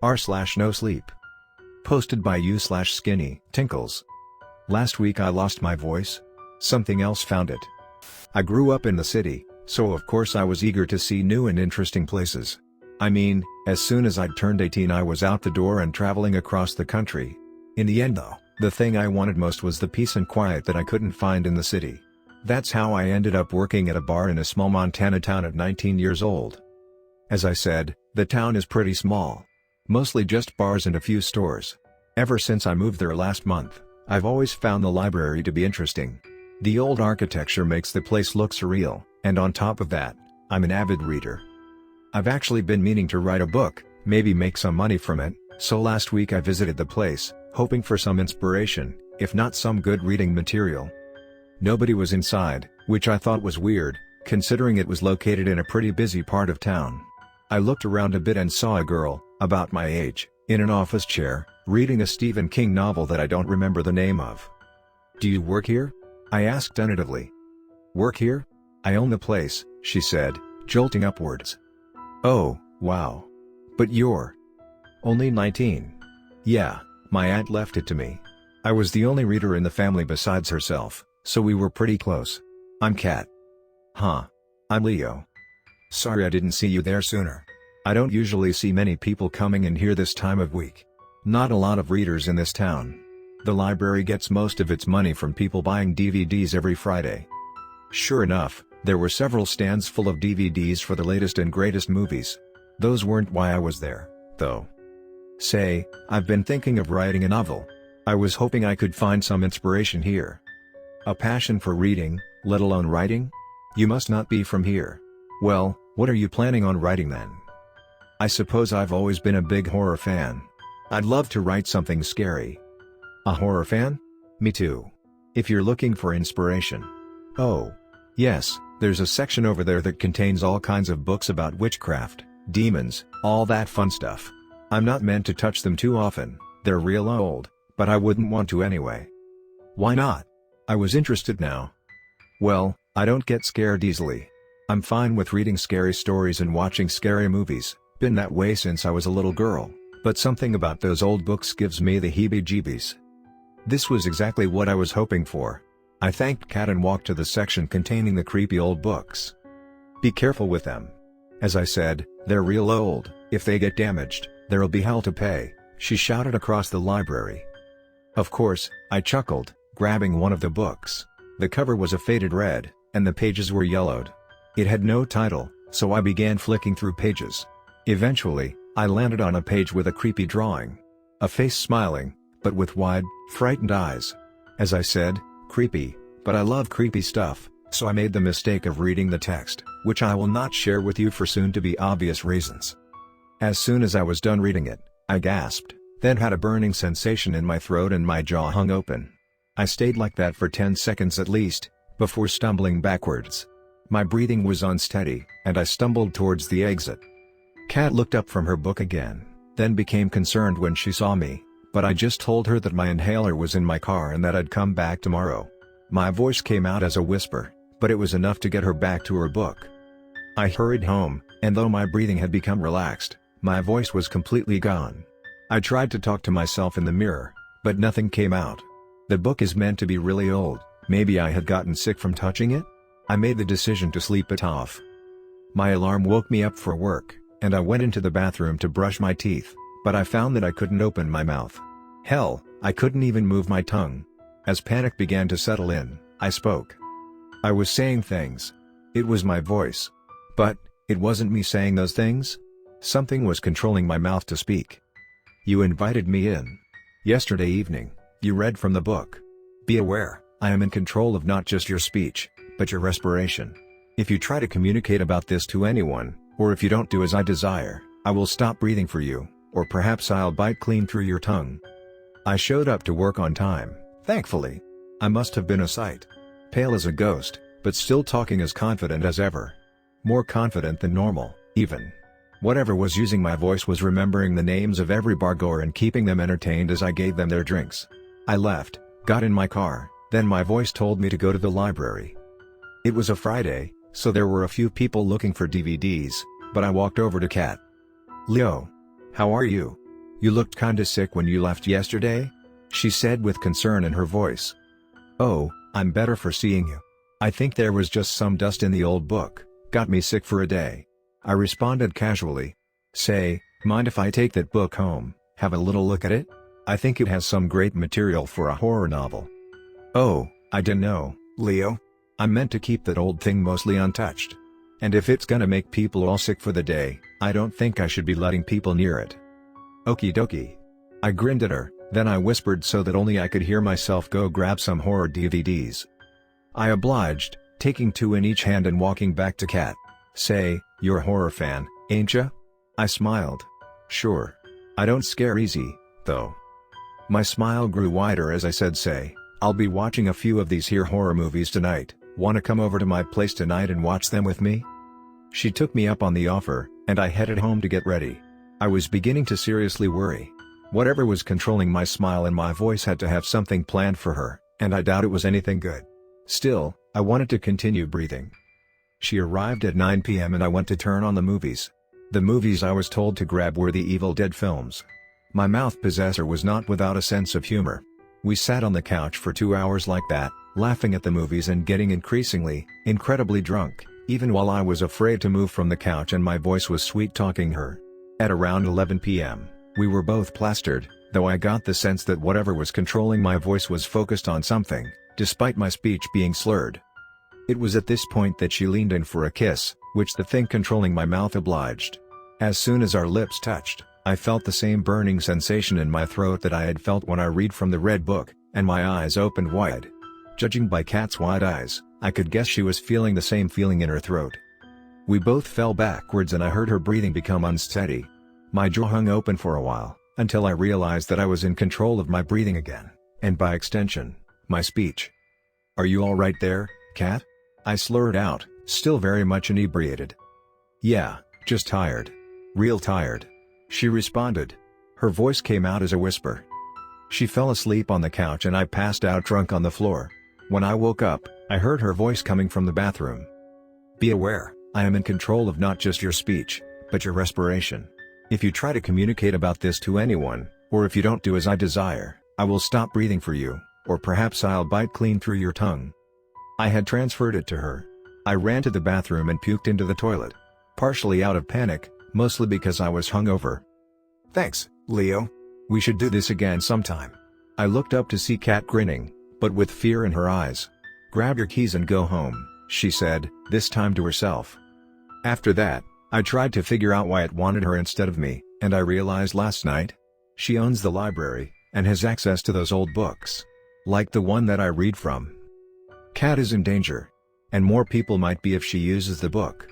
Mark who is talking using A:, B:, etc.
A: r/NoSleep. Posted by you/SkinnyTinkles. Last week I lost my voice. Something else found it. I grew up in the city, so of course I was eager to see new and interesting places. I mean, as soon as I'd turned 18 I was out the door and traveling across the country. In the end though, the thing I wanted most was the peace and quiet that I couldn't find in the city. That's how I ended up working at a bar in a small Montana town at 19 years old. As I said, the town is pretty small. Mostly just bars and a few stores. Ever since I moved there last month, I've always found the library to be interesting. The old architecture makes the place look surreal, and on top of that, I'm an avid reader. I've actually been meaning to write a book, maybe make some money from it, so last week I visited the place, hoping for some inspiration, if not some good reading material. Nobody was inside, which I thought was weird, considering it was located in a pretty busy part of town. I looked around a bit and saw a girl, about my age, in an office chair, reading a Stephen King novel that I don't remember the name of. "Do you work here?" I asked tentatively. "Work here? I own the place," she said, jolting upwards. "Oh, wow. But you're only 19. Yeah, my aunt left it to me. I was the only reader in the family besides herself, so we were pretty close. I'm Kat." "Huh. I'm Leo. Sorry I didn't see you there sooner. I don't usually see many people coming in here this time of week. Not a lot of readers in this town. The library gets most of its money from people buying DVDs every Friday." Sure enough, there were several stands full of DVDs for the latest and greatest movies. Those weren't why I was there, though. Say, I've been thinking of writing a novel. I was hoping I could find some inspiration here. A passion for reading, let alone writing? You must not be from here. Well, what are you planning on writing then? I suppose I've always been a big horror fan. I'd love to write something scary. A horror fan? Me too. If you're looking for inspiration. Oh. Yes, there's a section over there that contains all kinds of books about witchcraft, demons, all that fun stuff. I'm not meant to touch them too often, they're real old, but I wouldn't want to anyway. Why not? I was interested now. Well, I don't get scared easily. I'm fine with reading scary stories and watching scary movies, been that way since I was a little girl, but something about those old books gives me the heebie-jeebies. This was exactly what I was hoping for. I thanked Kat and walked to the section containing the creepy old books. Be careful with them. As I said, they're real old. If they get damaged, there'll be hell to pay, she shouted across the library. Of course, I chuckled, grabbing one of the books. The cover was a faded red, and the pages were yellowed. It had no title, so I began flicking through pages. Eventually, I landed on a page with a creepy drawing. A face smiling, but with wide, frightened eyes. As I said, creepy, but I love creepy stuff, so I made the mistake of reading the text, which I will not share with you for soon-to-be obvious reasons. As soon as I was done reading it, I gasped, then had a burning sensation in my throat and my jaw hung open. I stayed like that for 10 seconds at least, before stumbling backwards. My breathing was unsteady, and I stumbled towards the exit. Kat looked up from her book again, then became concerned when she saw me, but I just told her that my inhaler was in my car and that I'd come back tomorrow. My voice came out as a whisper, but it was enough to get her back to her book. I hurried home, and though my breathing had become relaxed, my voice was completely gone. I tried to talk to myself in the mirror, but nothing came out. The book is meant to be really old, maybe I had gotten sick from touching it? I made the decision to sleep it off. My alarm woke me up for work, and I went into the bathroom to brush my teeth, but I found that I couldn't open my mouth. Hell, I couldn't even move my tongue. As panic began to settle in, I spoke. I was saying things. It was my voice. But, it wasn't me saying those things? Something was controlling my mouth to speak. You invited me in. Yesterday evening, you read from the book. Be aware, I am in control of not just your speech, but your respiration. If you try to communicate about this to anyone, or if you don't do as I desire, I will stop breathing for you, or perhaps I'll bite clean through your tongue. I showed up to work on time, thankfully. I must have been a sight. Pale as a ghost, but still talking as confident as ever. More confident than normal, even. Whatever was using my voice was remembering the names of every bargoer and keeping them entertained as I gave them their drinks. I left, got in my car, then my voice told me to go to the library. It was a Friday, so there were a few people looking for DVDs, but I walked over to Kat. "Leo. How are you? You looked kinda sick when you left yesterday?" she said with concern in her voice. "Oh, I'm better for seeing you. I think there was just some dust in the old book, got me sick for a day," I responded casually. "Say, mind if I take that book home, have a little look at it? I think it has some great material for a horror novel." "Oh, I didn't know, Leo. I meant to keep that old thing mostly untouched. And if it's gonna make people all sick for the day, I don't think I should be letting people near it." "Okie dokie." I grinned at her, then I whispered so that only I could hear myself, "Go grab some horror DVDs." I obliged, taking 2 in each hand and walking back to Kat. "Say, you're a horror fan, ain't ya?" I smiled. "Sure. I don't scare easy, though." My smile grew wider as I said, "Say, I'll be watching a few of these here horror movies tonight, wanna come over to my place tonight and watch them with me?" She took me up on the offer, and I headed home to get ready. I was beginning to seriously worry. Whatever was controlling my smile and my voice had to have something planned for her, and I doubt it was anything good. Still, I wanted to continue breathing. She arrived at 9 p.m. and I went to turn on the movies. The movies I was told to grab were the Evil Dead films. My mouth possessor was not without a sense of humor. We sat on the couch for 2 hours like that, laughing at the movies and getting incredibly drunk, even while I was afraid to move from the couch and my voice was sweet-talking her. At around 11 p.m., we were both plastered, though I got the sense that whatever was controlling my voice was focused on something, despite my speech being slurred. It was at this point that she leaned in for a kiss, which the thing controlling my mouth obliged. As soon as our lips touched, I felt the same burning sensation in my throat that I had felt when I read from the Red Book, and my eyes opened wide. Judging by Kat's wide eyes, I could guess she was feeling the same feeling in her throat. We both fell backwards and I heard her breathing become unsteady. My jaw hung open for a while, until I realized that I was in control of my breathing again, and by extension, my speech. "Are you alright there, Kat?" I slurred out, still very much inebriated. "Yeah, just tired. Real tired," she responded. Her voice came out as a whisper. She fell asleep on the couch and I passed out drunk on the floor. When I woke up, I heard her voice coming from the bathroom. "Be aware, I am in control of not just your speech, but your respiration. If you try to communicate about this to anyone, or if you don't do as I desire, I will stop breathing for you, or perhaps I'll bite clean through your tongue." I had transferred it to her. I ran to the bathroom and puked into the toilet. Partially out of panic, mostly because I was hungover. "Thanks, Leo. We should do this again sometime." I looked up to see Kat grinning, but with fear in her eyes. "Grab your keys and go home," she said, this time to herself. After that, I tried to figure out why it wanted her instead of me, and I realized last night. She owns the library, and has access to those old books. Like the one that I read from. Kat is in danger. And more people might be if she uses the book.